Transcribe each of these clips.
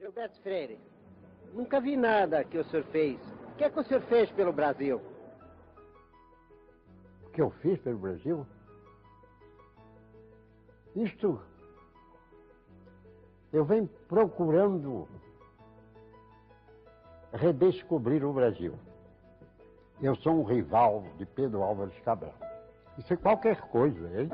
Gilberto Freire, nunca vi nada que o senhor fez. O que é que o senhor fez pelo Brasil? O que eu fiz pelo Brasil? Isto, eu venho procurando redescobrir o Brasil. Eu sou um rival de Pedro Álvares Cabral. Isso é qualquer coisa, hein?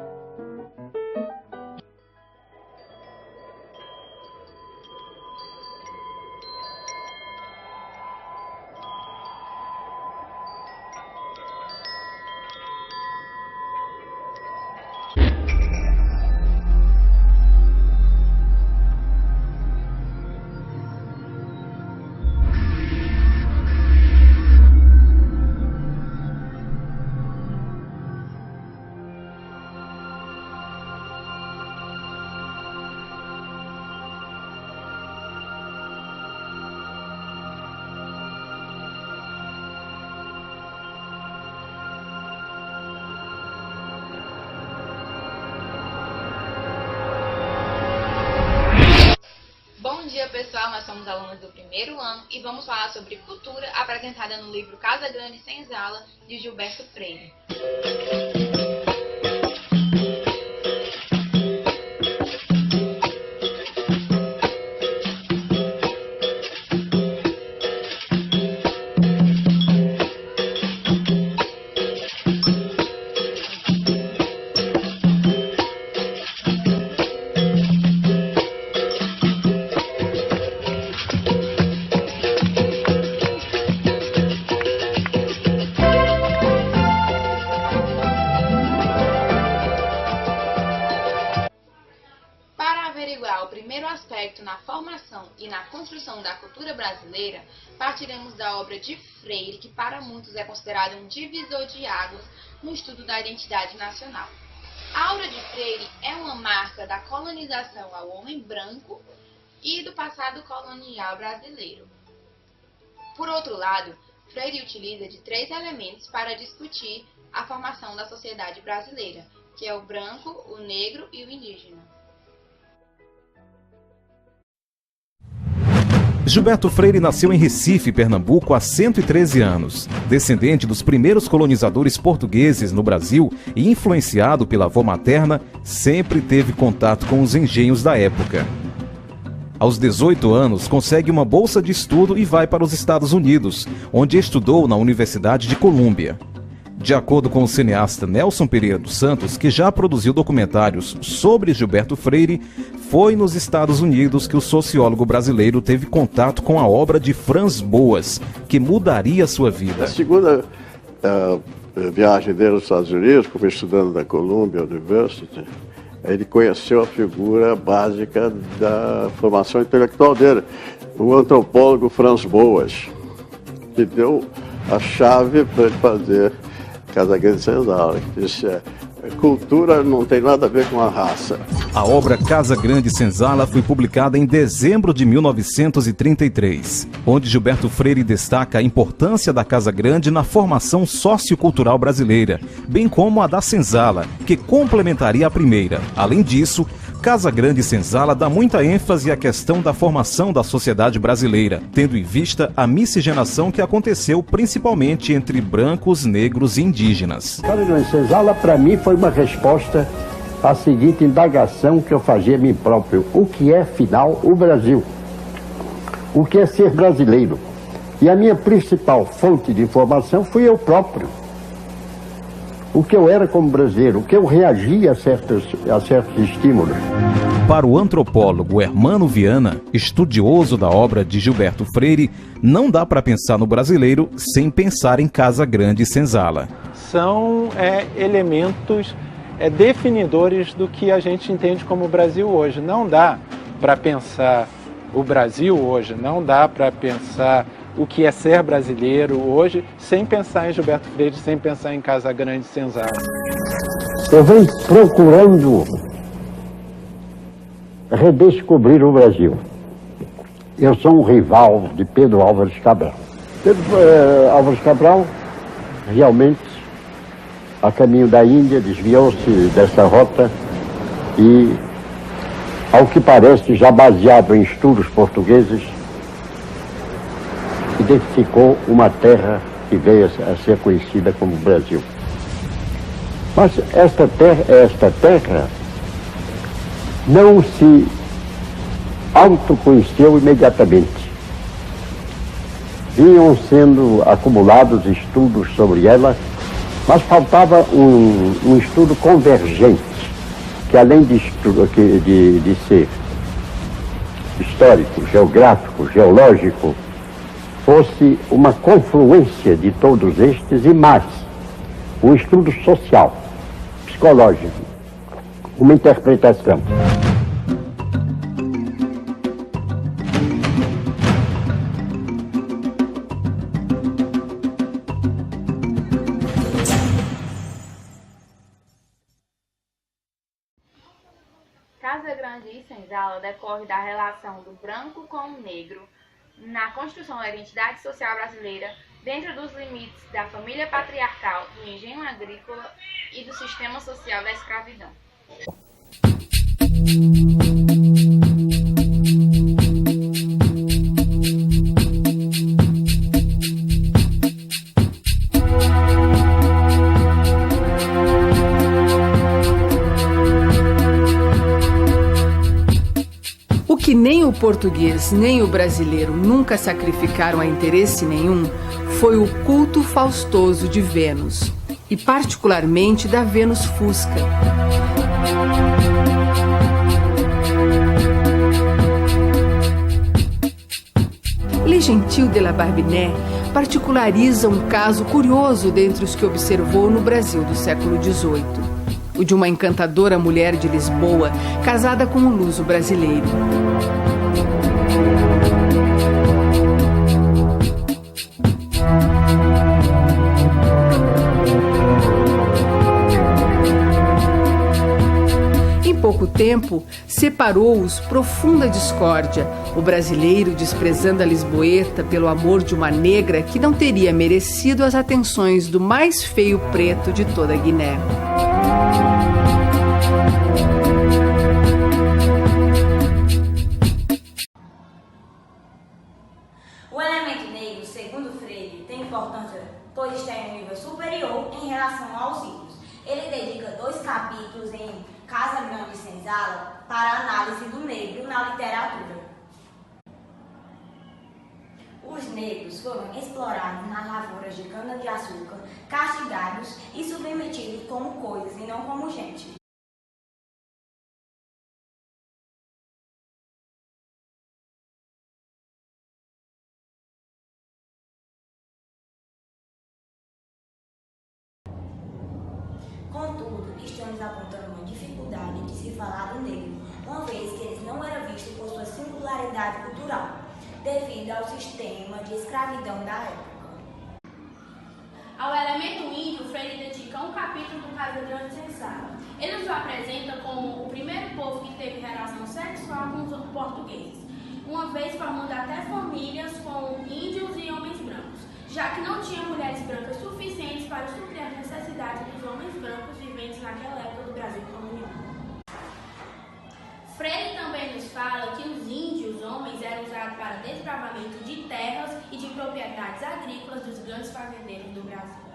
Bom dia, pessoal, nós somos alunos do primeiro ano e vamos falar sobre cultura apresentada no livro Casa Grande Senzala, de Gilberto Freire. O primeiro aspecto na formação e na construção da cultura brasileira, partiremos da obra de Freire, que para muitos é considerado um divisor de águas no estudo da identidade nacional. A obra de Freire é uma marca da colonização ao homem branco e do passado colonial brasileiro. Por outro lado, Freire utiliza de 3 elementos para discutir a formação da sociedade brasileira, que é o branco, o negro e o indígena. Gilberto Freire nasceu em Recife, Pernambuco, há 113 anos. Descendente dos primeiros colonizadores portugueses no Brasil e influenciado pela avó materna, sempre teve contato com os engenhos da época. Aos 18 anos, consegue uma bolsa de estudo e vai para os Estados Unidos, onde estudou na Universidade de Colômbia. De acordo com o cineasta Nelson Pereira dos Santos, que já produziu documentários sobre Gilberto Freire, foi nos Estados Unidos que o sociólogo brasileiro teve contato com a obra de Franz Boas, que mudaria sua vida. A segunda viagem dele aos Estados Unidos, como estudante da Columbia University, ele conheceu a figura básica da formação intelectual dele, o antropólogo Franz Boas, que deu a chave para ele fazer Casa Grande Senzala. Cultura não tem nada a ver com a raça. A obra Casa Grande Senzala foi publicada em dezembro de 1933, onde Gilberto Freire destaca a importância da Casa Grande na formação sociocultural brasileira, bem como a da Senzala, que complementaria a primeira. Além disso, Casa Grande Senzala dá muita ênfase à questão da formação da sociedade brasileira, tendo em vista a miscigenação que aconteceu principalmente entre brancos, negros e indígenas. Casa Grande Senzala, para mim, foi uma resposta à seguinte indagação que eu fazia a mim próprio. O que é, afinal, o Brasil? O que é ser brasileiro? E a minha principal fonte de informação fui eu próprio. O que eu era como brasileiro, o que eu reagia a certos estímulos. Para o antropólogo Hermano Viana, estudioso da obra de Gilberto Freire, não dá para pensar no brasileiro sem pensar em Casa Grande Senzala. São elementos definidores do que a gente entende como Brasil hoje. Não dá para pensar o Brasil hoje, não dá para pensar o que é ser brasileiro hoje, sem pensar em Gilberto Freire, sem pensar em Casa Grande Senzala. Eu venho procurando redescobrir o Brasil. Eu sou um rival de Pedro Álvares Cabral. Pedro Álvares Cabral, realmente, a caminho da Índia, desviou-se dessa rota e ao que parece já baseado em estudos portugueses, identificou uma terra que veio a ser conhecida como Brasil. Mas esta terra não se autoconheceu imediatamente. Vinham sendo acumulados estudos sobre ela, mas faltava um estudo convergente, que além de ser histórico, geográfico, geológico, fosse uma confluência de todos estes e mais, um estudo social, psicológico, uma interpretação. Casa Grande e Senzala decorre da relação do branco com o negro na construção da identidade social brasileira dentro dos limites da família patriarcal, do engenho agrícola e do sistema social da escravidão. O que nem o português nem o brasileiro nunca sacrificaram a interesse nenhum foi o culto faustoso de Vênus, e particularmente da Vênus Fusca. Le Gentil de la Barbinet particulariza um caso curioso dentre os que observou no Brasil do século XVIII, o de uma encantadora mulher de Lisboa casada com um luso brasileiro. Em pouco tempo, separou-os profunda discórdia, o brasileiro desprezando a lisboeta pelo amor de uma negra que não teria merecido as atenções do mais feio preto de toda a Guiné. O elemento negro, segundo Freire, tem importância pois está em um nível superior em relação aos índios. Ele dedica 2 capítulos em Casa Grande e Senzala para a análise do negro na literatura. Os negros foram explorados nas lavouras de cana-de-açúcar, castigados e submetidos como coisas e não como gente. Contudo, estamos apontando uma dificuldade de se falar do negro, uma vez que eles não eram vistos por sua singularidade cultural, devido ao sistema de escravidão da época. Ao elemento índio, Freire dedica um capítulo do Casa Grande e Senzala. Ele nos apresenta como o primeiro povo que teve relação sexual com os portugueses, uma vez formando até famílias com índios e homens brancos, já que não tinha mulheres brancas suficientes para suprir as necessidades dos homens brancos viventes naquela época do Brasil colonial. Freire também nos fala que os índios homens eram usados para desbravamento de terras e de propriedades agrícolas dos grandes fazendeiros do Brasil.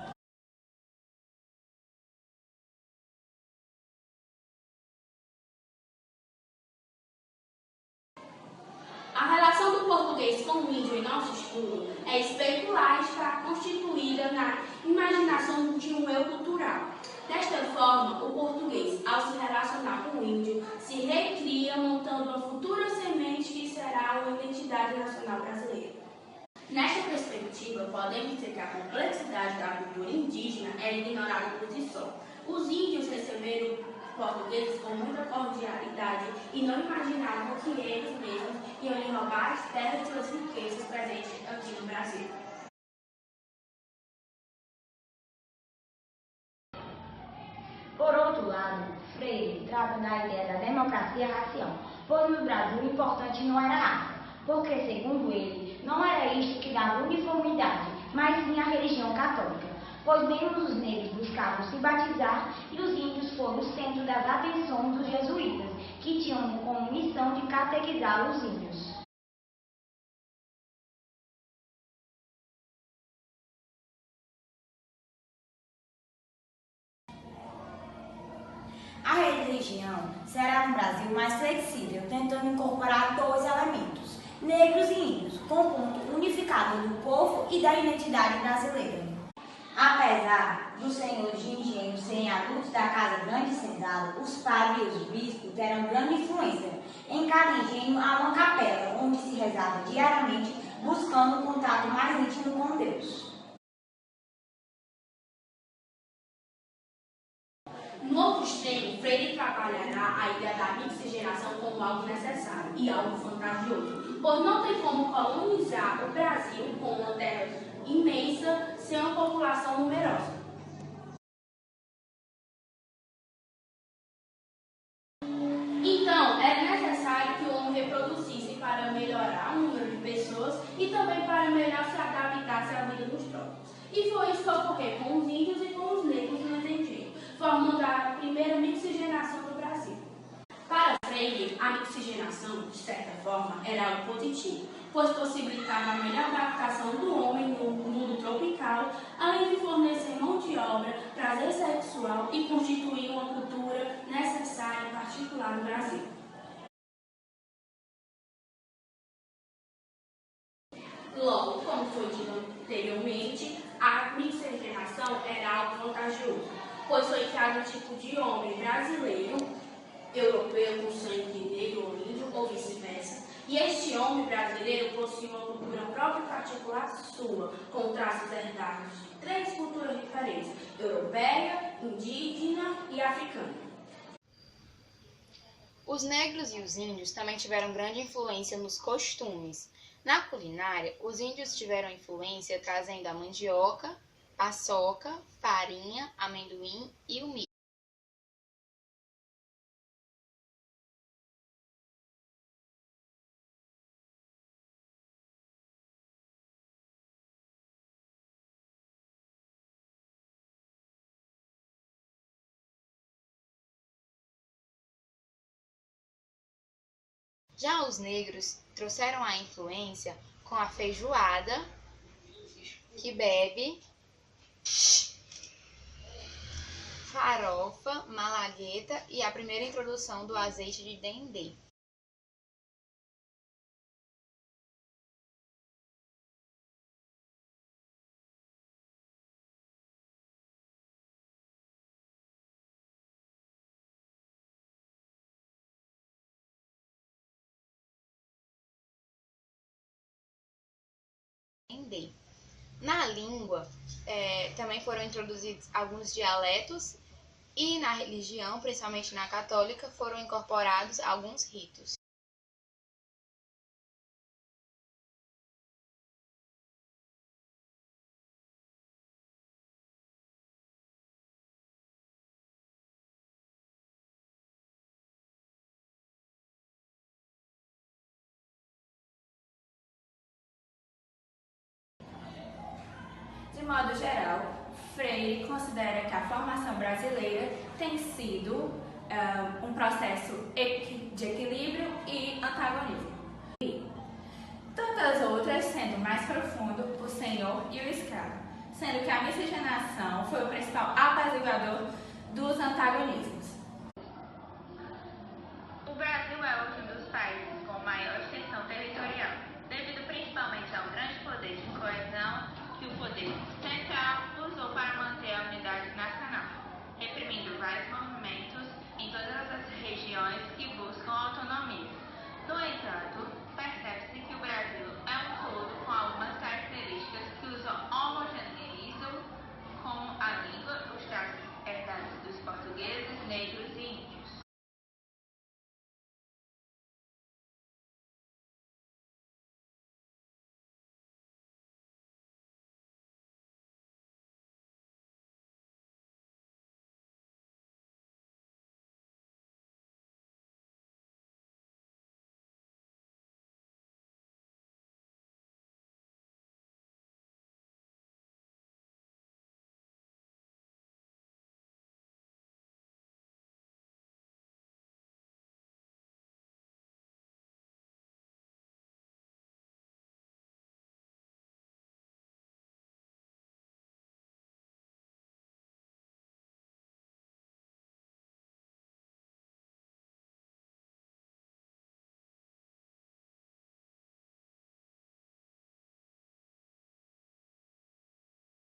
A relação do português com o índio em nosso estudo é especular e está constituída na imaginação de um eu cultural. Desta forma, o português, ao se relacionar com o índio, se recria montando uma futura semente que será uma identidade nacional brasileira. Nesta perspectiva, podemos dizer que a complexidade da cultura indígena é ignorada por si só. Os índios receberam portugueses com muita cordialidade e não imaginavam que eles mesmos iam lhe roubar as terras e suas riquezas presentes aqui no Brasil. Por outro lado, Freire trata da ideia da democracia racial, pois no Brasil o importante não era a raça, porque, segundo ele, não era isto que dava uniformidade, mas sim a religião católica. pois menos os negros buscavam se batizar e os índios foram o centro das atenções dos jesuítas, que tinham como missão de catequizar os índios. A religião será no Brasil mais flexível, tentando incorporar dois elementos, negros e índios, com o ponto unificador do povo e da identidade brasileira. Apesar dos senhores de engenho serem adultos da Casa Grande de Senzala, os padres e os bispos deram grande influência. Em cada engenho há uma capela, onde se rezava diariamente, buscando um contato mais íntimo com Deus. No novo extremo, Freire trabalhará a ideia da mixigenação como algo necessário e algo fantasioso, pois não tem como colonizar o Brasil com uma terra imensa sem uma população numerosa. Então, era necessário que o homem reproduzisse para melhorar o número de pessoas e também para melhor se adaptar à vida nos trópicos. E foi isso que ocorreu com os índios e com os negros no engenho, formando a primeira mixigenação do Brasil. Para Freire, a mixigenação, de certa forma, era algo positivo, pois possibilitava a melhor adaptação do homem no mundo tropical, além de fornecer mão de obra, prazer sexual e constituir uma cultura necessária e particular no Brasil. Logo, como foi dito anteriormente, a mixigenação era algo vantajoso, pois foi criado um tipo de homem brasileiro, europeu com sangue negro ou índio, ou vice-versa, e este homem brasileiro possui uma cultura própria e particular sua, com traços herdados de três culturas diferentes, europeia, indígena e africana. Os negros e os índios também tiveram grande influência nos costumes. Na culinária, os índios tiveram influência trazendo a mandioca, paçoca, farinha, amendoim e o milho. Já os negros trouxeram a influência com a feijoada, quibe, farofa, malagueta e a primeira introdução do azeite de dendê. Na língua, também foram introduzidos alguns dialetos e na religião, principalmente na católica, foram incorporados alguns ritos. De modo geral, Freire considera que a formação brasileira tem sido um processo de equilíbrio e antagonismo. E tantas outras sendo mais profundo o senhor e o escravo, sendo que a miscigenação foi o principal apaziguador dos antagonismos. O Brasil é outro dos países com maior extensão territorial, devido principalmente ao grande poder de coesão que o poder